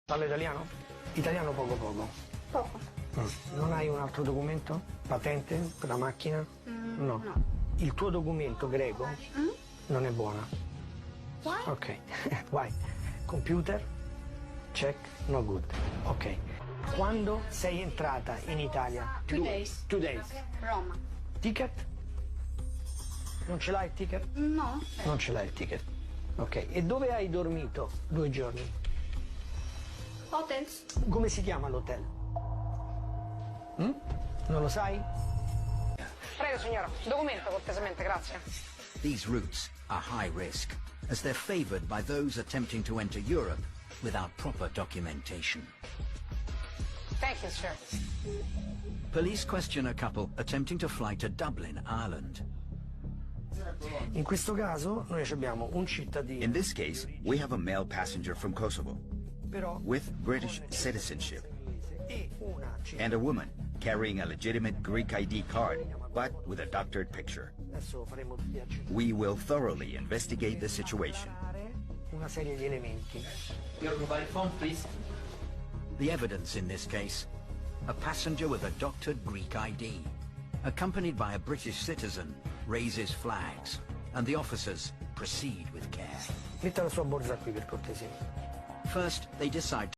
Parla italiano? Italiano poco poco. Poco. Non hai un altro documento? Patente per la macchina? No. no. Il tuo documento greco non è buona. Why? Ok. Why? Computer? Check? No good. Ok. Quando sei entrata in Italia? 2 days. 2 days. Roma. Ticket? Non ce l'hai il ticket? No. Non ce l'hai il ticket. Ok. E dove hai dormito 2 giorni? Hotels. Come si chiama l'hotel? Non lo sai? Prego signora, documento cortesemente, grazie. These routes are high risk, as they're favored by those attempting to enter Europe without proper documentation. Thank you, sir. Police question a couple attempting to fly to Dublin, Ireland. In questo caso noi abbiamo un cittadino, In this case, we have a male passenger from Kosovo però with British citizenship e una and a woman carrying a legitimate Greek ID card, but with a doctored picture. Adesso faremo tutti accettare We will thoroughly investigate the situation. una serie di elementi. Your mobile phone, please. The evidence in this case, a passenger with a doctored Greek ID, accompanied by a British citizen, raises flags, and the officers proceed with care. Metta la sua borsa qui per cortesia. First, they decide